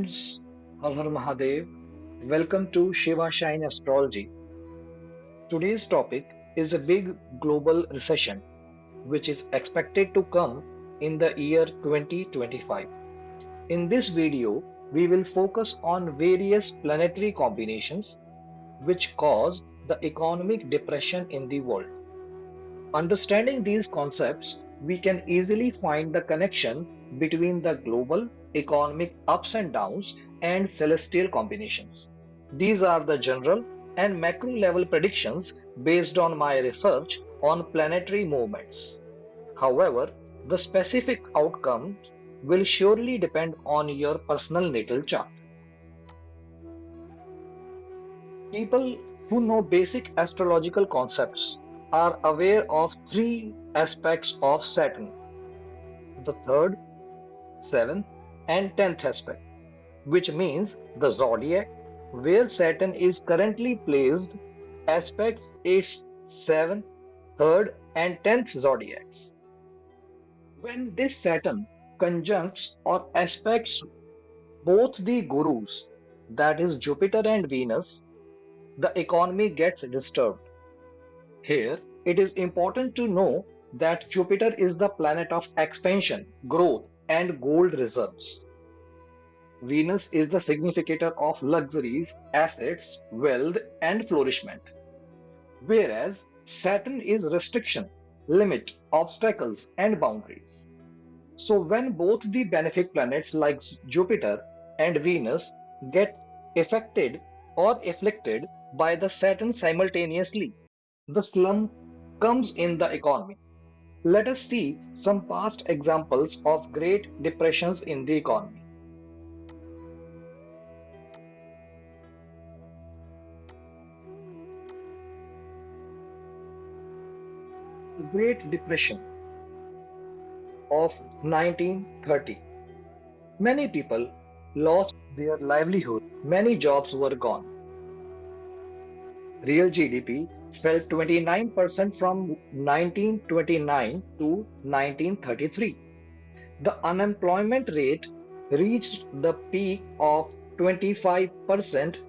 friends, Har Har Mahadev. Welcome to Shiva Shine Astrology. Today's topic is a big global recession which is expected to come in the year 2025. In this video, we will focus on various planetary combinations which cause the economic depression in the world. Understanding these concepts, we can easily find the connection between the global economic ups and downs and celestial combinations. These are the general and macro level predictions based on my research on planetary movements. However, the specific outcomes will surely depend on your personal natal chart. People who know basic astrological concepts are aware of three aspects of Saturn: the third, seventh, and tenth aspect, which means the zodiac, where Saturn is currently placed, aspects its seventh, third, and tenth zodiacs. When this Saturn conjuncts or aspects both the gurus, that is Jupiter and Venus, the economy gets disturbed. Here, it is important to know that Jupiter is the planet of expansion, growth, and gold reserves. Venus is the significator of luxuries, assets, wealth, and flourishment, whereas Saturn is restriction, limit, obstacles, and boundaries. So, when both the benefic planets like Jupiter and Venus get affected or afflicted by the Saturn simultaneously, the slump comes in the economy. Let us see some past examples of Great Depressions in the economy. The Great Depression of 1930. Many people lost their livelihood, many jobs were gone. Real GDP fell 29% from 1929 to 1933. The unemployment rate reached the peak of 25%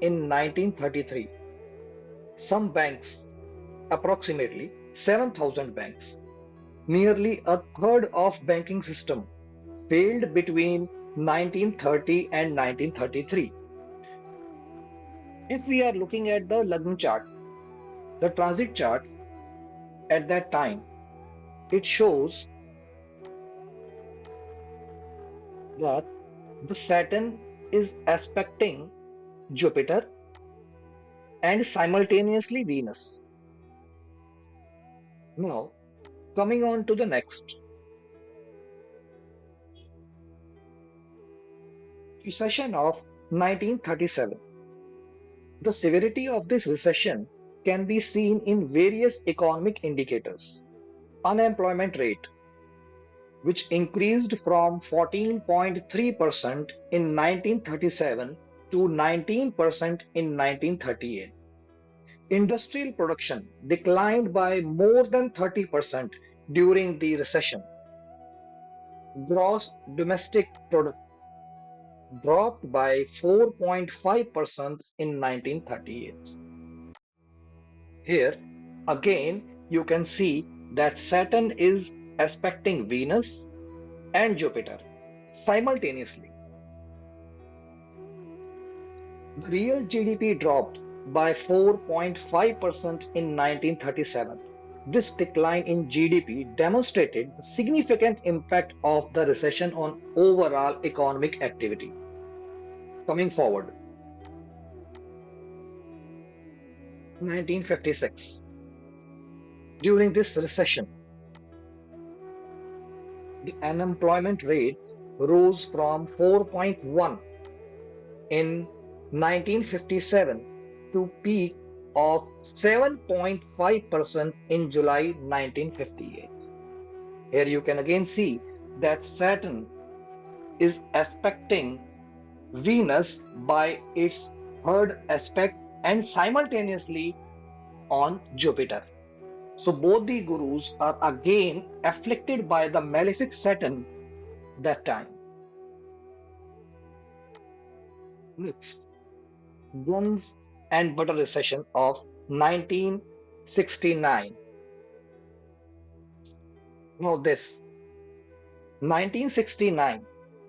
in 1933. Some banks, approximately 7,000 banks, nearly a third of banking system, failed between 1930 and 1933. If we are looking at the Lagna chart, the transit chart at that time, it shows that the Saturn is aspecting Jupiter and simultaneously Venus. Now, coming on to the next, recession of 1937. The severity of this recession can be seen in various economic indicators. Unemployment rate, which increased from 14.3% in 1937 to 19% in 1938. Industrial production declined by more than 30% during the recession. Gross domestic product dropped by 4.5% in 1938. Here, again, you can see that Saturn is aspecting Venus and Jupiter simultaneously. The real GDP dropped by 4.5% in 1937. This decline in GDP demonstrated the significant impact of the recession on overall economic activity. Coming forward, 1956. During this recession, the unemployment rate rose from 4.1 in 1957 to peak of 7.5% in July 1958. Here you can again see that Saturn is aspecting Venus by its third aspect and simultaneously on Jupiter. So both the gurus are again afflicted by the malefic Saturn that time. Next, guns and butter recession of 1969. Now this 1969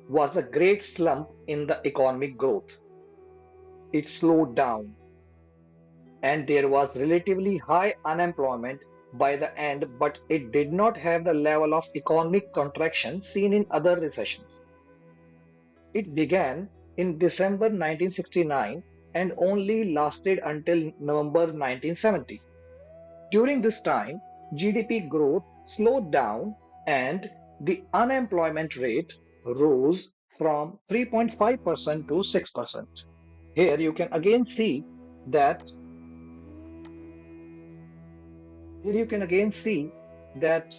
was the great slump in the economic growth. It slowed down and there was relatively high unemployment by the end, but it did not have the level of economic contraction seen in other recessions. It began in December 1969 and only lasted until November 1970. During this time, GDP growth slowed down and the unemployment rate rose from 3.5% to 6%. Here you can again see that Here you can again see that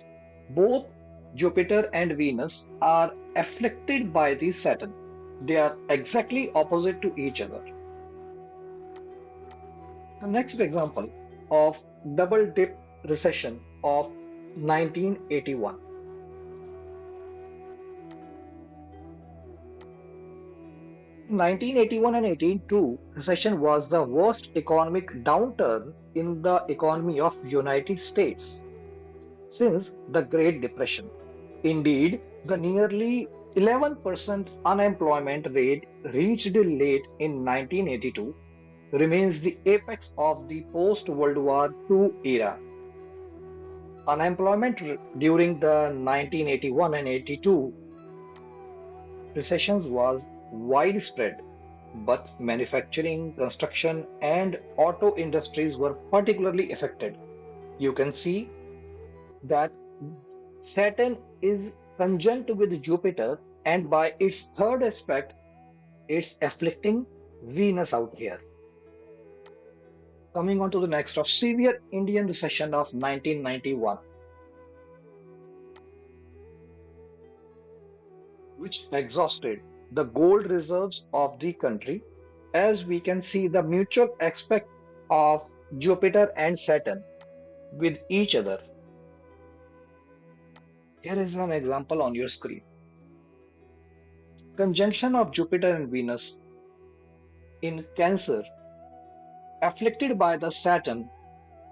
both Jupiter and Venus are afflicted by the Saturn. They are exactly opposite to each other. The next example of double dip recession of 1981. 1981 and 1882 recession was the worst economic downturn in the economy of United States since the Great Depression. Indeed, the nearly 11% unemployment rate reached late in 1982 remains the apex of the post-World War II era. Unemployment during the 1981 and 82 recessions was widespread, but manufacturing, construction, and auto industries were particularly affected. You can see that Saturn is conjunct with Jupiter, and by its third aspect, it's afflicting Venus out here. Coming on to the next of severe Indian recession of 1991, which exhausted the gold reserves of the country. As we can see, the mutual aspect of Jupiter and Saturn with each other. Here is an example on your screen. Conjunction of Jupiter and Venus in Cancer, afflicted by the Saturn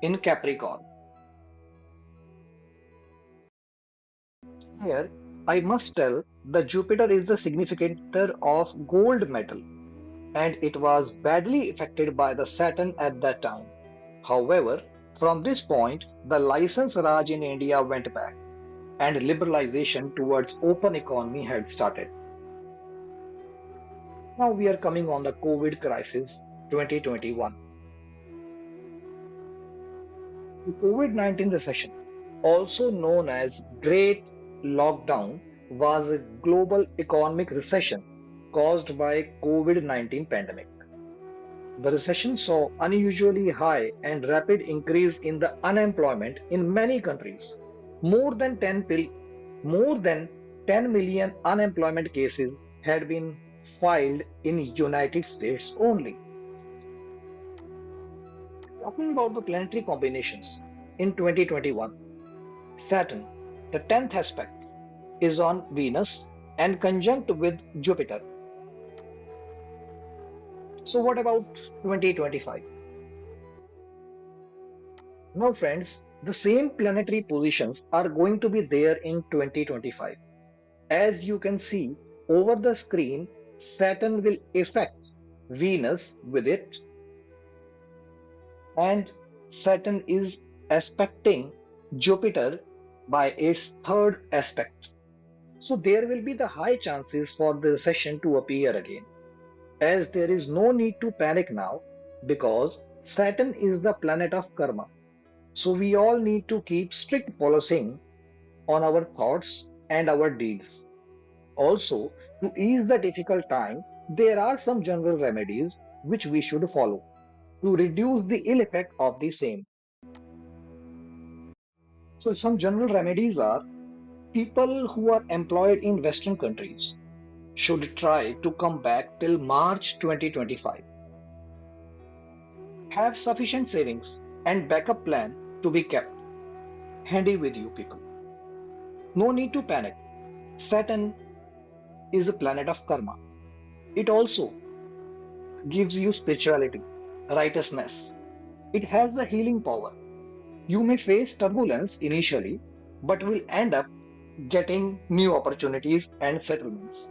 in Capricorn. Here, I must tell the Jupiter is the significator of gold metal and it was badly affected by the Saturn at that time. However, from this point, the license Raj in India went back and liberalization towards open economy had started. Now we are coming on the COVID crisis 2021. The COVID-19 recession, also known as Great Lockdown, was a global economic recession caused by COVID-19 pandemic. The recession saw unusually high and rapid increase in the unemployment in many countries. More than 10 million unemployment cases had been filed in United States only. Talking about the planetary combinations in 2021, Saturn, the 10th aspect, is on Venus and conjunct with Jupiter. So what about 2025? Now friends, the same planetary positions are going to be there in 2025. As you can see over the screen, Saturn will affect Venus with it, and Saturn is aspecting Jupiter by its third aspect. So there will be the high chances for the recession to appear again, as there is no need to panic now because Saturn is the planet of karma. So we all need to keep strict policing on our thoughts and our deeds. Also, to ease the difficult time, there are some general remedies which we should follow to reduce the ill effect of the same. So some general remedies are: people who are employed in Western countries should try to come back till March 2025. Have sufficient savings and backup plan to be kept handy with you people. No need to panic. Saturn is a planet of karma. It also gives you spirituality, righteousness. It has the healing power. You may face turbulence initially, but will end up getting new opportunities and settlements.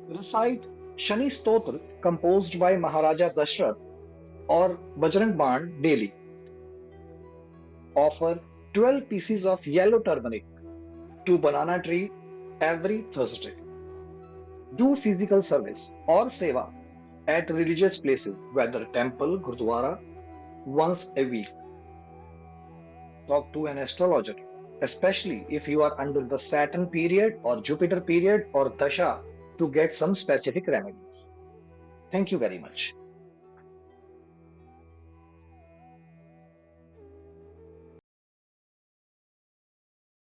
Recite Shani Stotra composed by Maharaja Dashrath or Bajrang Baan daily. Offer 12 pieces of yellow turmeric to banana tree every Thursday. Do physical service or seva at religious places, whether temple, gurdwara, once a week. Talk to an astrologer, especially if you are under the Saturn period or Jupiter period or Dasha to get some specific remedies. Thank you very much.